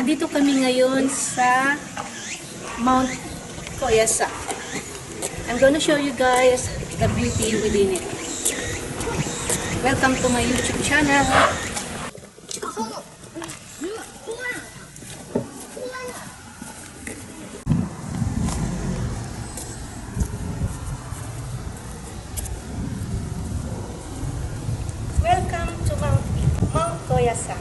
Andito kami ngayon sa Mount Koyasan. I'm gonna show you guys the beauty within it. Welcome to my YouTube channel. Welcome to Mount Koyasan.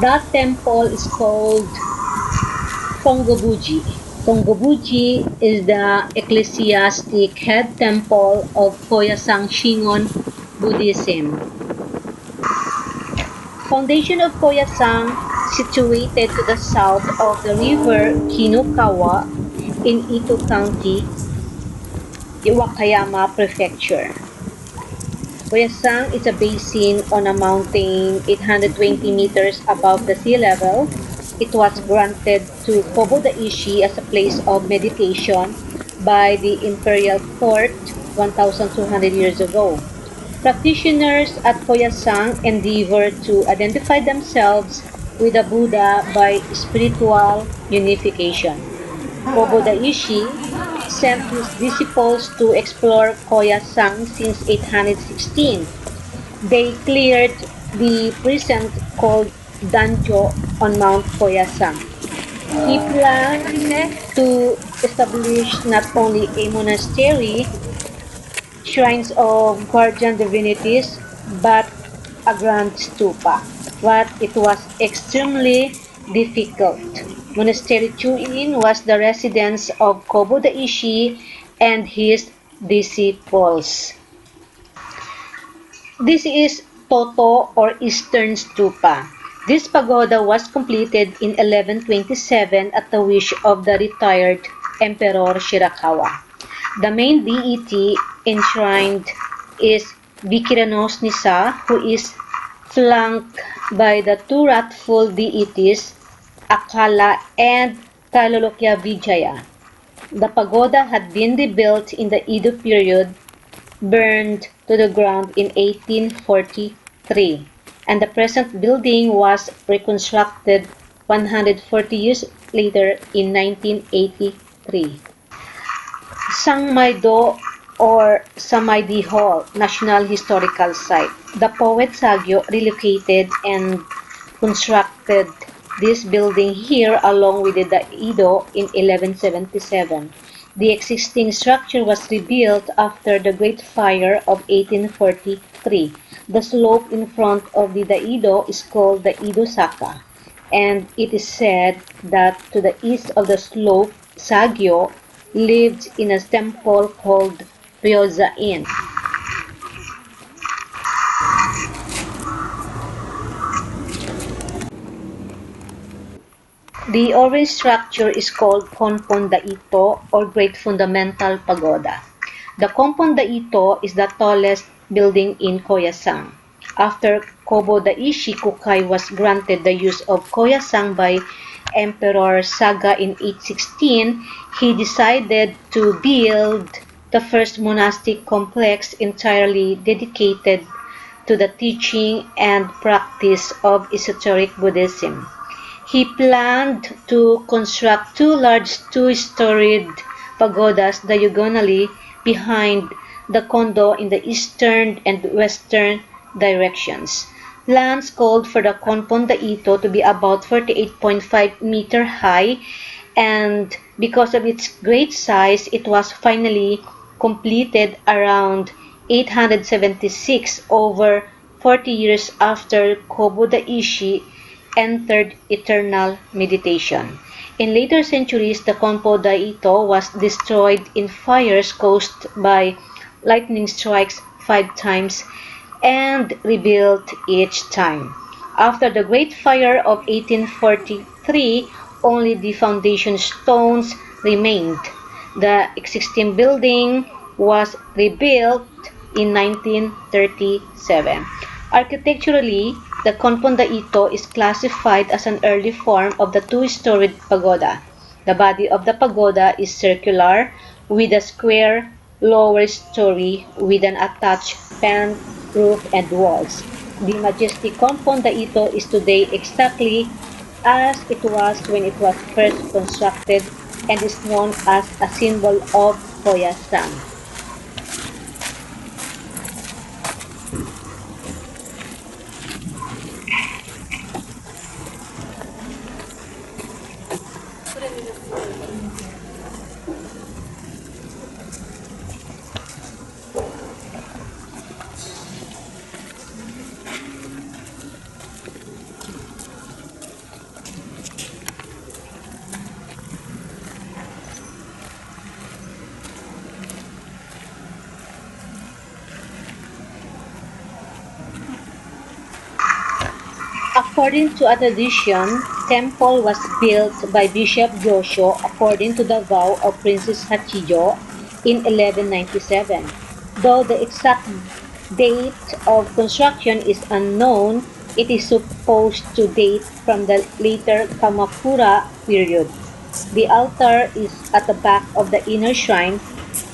That temple is called Kongobuji. Kongobuji is the ecclesiastic head temple of Koyasan Shingon Buddhism. Foundation of Koyasan, situated to the south of the river Kinukawa in Ito County, Wakayama Prefecture. Koyasan is a basin on a mountain 820 meters above the sea level. It was granted to Koboda Ishi as a place of meditation by the imperial court 1,200 years ago. Practitioners at Koyasan endeavor to identify themselves with the Buddha by spiritual unification. Koboda Ishi sent his disciples to explore Koyasan since 816. They cleared the present called Danjo on Mount Koyasan. He planned to establish not only a monastery, shrines of guardian divinities, but a grand stupa. But it was extremely difficult. Monastery Chuin was the residence of Koboda Ishi and his disciples. This is Toto or Eastern Stupa. This pagoda was completed in 1127 at the wish of the retired Emperor Shirakawa. The main deity enshrined is Bikiranos Nisa, who is flanked by the two wrathful deities Akala and Talolokya Vijaya. The pagoda had been rebuilt in the Edo period, burned to the ground in 1843, and the present building was reconstructed 140 years later in 1983. Sangmaido or Samaidi Hall, National Historical Site. The poet Sagyo relocated and constructed this building here along with the Edo in 1177. The existing structure was rebuilt after the Great Fire of 1843. The slope in front of the Daido is called the Ido Saka, and it is said that to the east of the slope, Sagyo lived in a temple called Ryoza-in. The orange structure is called Konpon Daito or Great Fundamental Pagoda. The Konpon Daito is the tallest building in Koyasan. After Koboda Ishi Kukai was granted the use of Koyasan by Emperor Saga in 816, he decided to build the first monastic complex entirely dedicated to the teaching and practice of esoteric Buddhism. He planned to construct two large two-storied pagodas diagonally behind the Kondo in the eastern and western directions. Plans called for the Konpon Daito to be about 48.5 meter high, and because of its great size, it was finally completed around 876, over 40 years after Koboda Ishi entered eternal meditation. In later centuries, the Konpon Daito was destroyed in fires caused by lightning strikes 5 times and rebuilt each time. After the Great Fire of 1843, only the foundation stones remained. The existing building was rebuilt in 1937. Architecturally, the Konpon Daito is classified as an early form of the two-storied pagoda. The body of the pagoda is circular with a square lower story with an attached fan roof and walls. The majestic compound Daito is today exactly as it was when it was first constructed and is known as a symbol of Koyasan. According to a tradition, temple was built by Bishop Yosho according to the vow of Princess Hachiyo in 1197. Though the exact date of construction is unknown, it is supposed to date from the later Kamakura period. The altar is at the back of the inner shrine.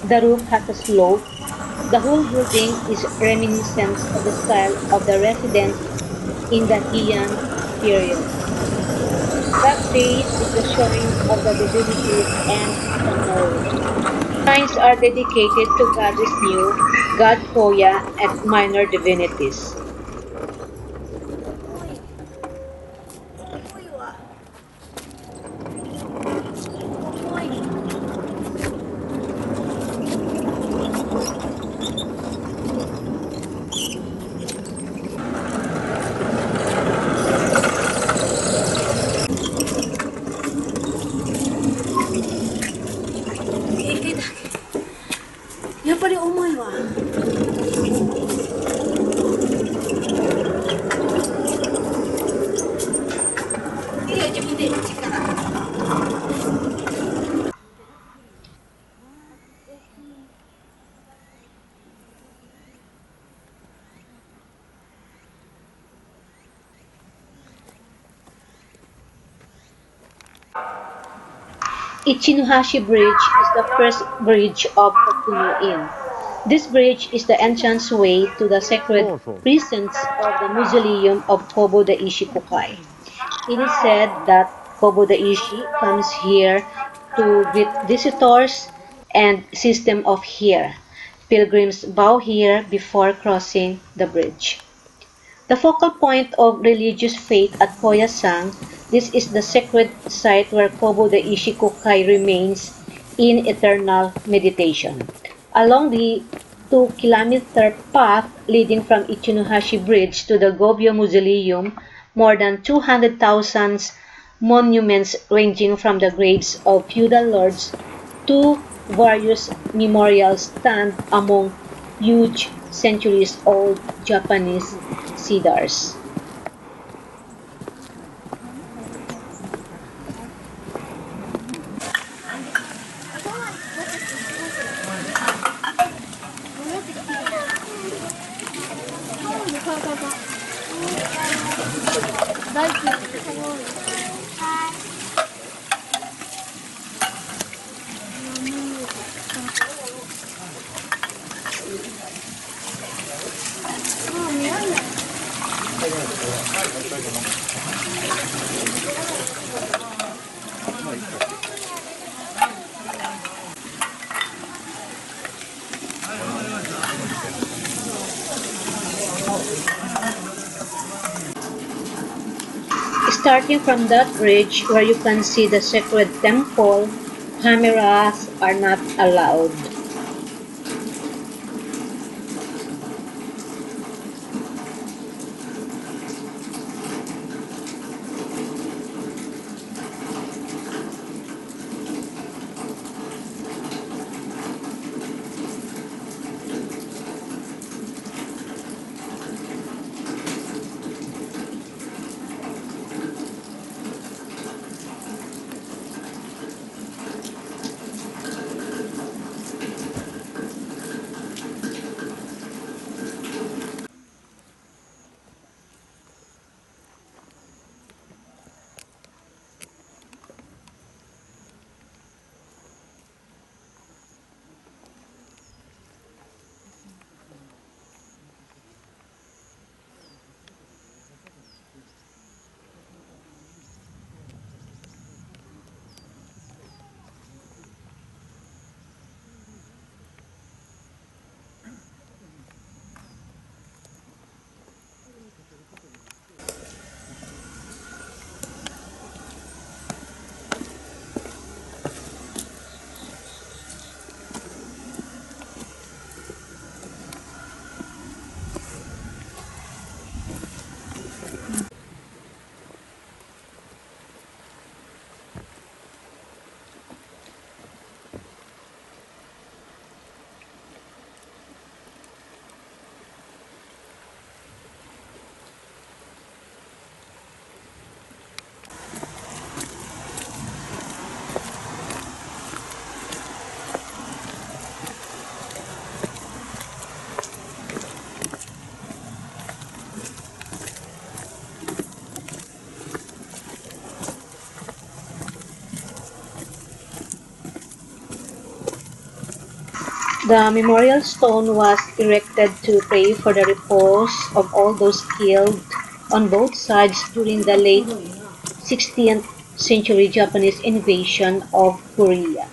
The roof has a slope. The whole building is reminiscent of the style of the residence in the Heian period. That base is the shrine of the divinities and the nose. Shrines are dedicated to Goddess New, God Koya, and minor divinities. Ichinuhashi Bridge is the first bridge of Okunoin. This bridge is the entranceway to the sacred precincts of the mausoleum of Kobo Daishi Kukai. It is said that Kobo Daishi comes here to greet visitors and system of here. Pilgrims bow here before crossing the bridge. The focal point of religious faith at Koyasan, this is the sacred site where Kobo the Ishikukai remains in eternal meditation. Along the 2-kilometer path leading from Ichinuhashi Bridge to the Gobyo Mausoleum, more than 200,000 monuments ranging from the graves of feudal lords to various memorials stand among huge centuries-old Japanese cedars. Starting from that bridge where you can see the sacred temple, cameras are not allowed. The memorial stone was erected to pray for the repose of all those killed on both sides during the late 16th century Japanese invasion of Korea.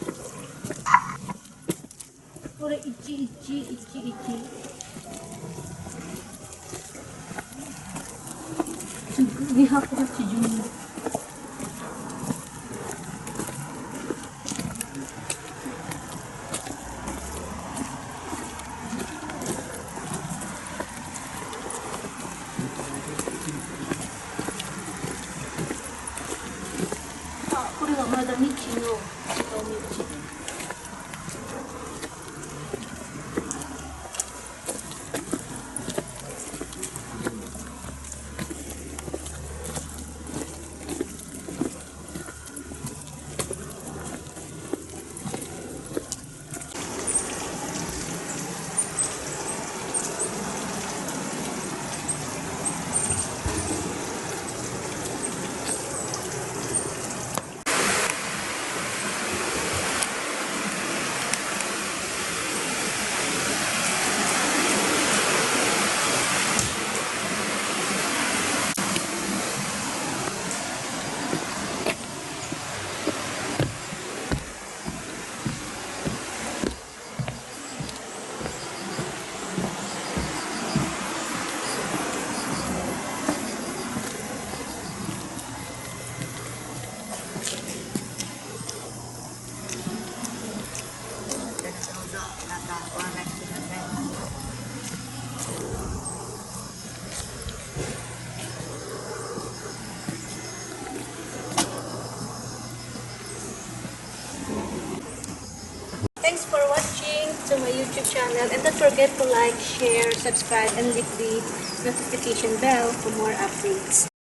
Thanks for watching to my YouTube channel, and don't forget to like, share, subscribe, and click the notification bell for more updates.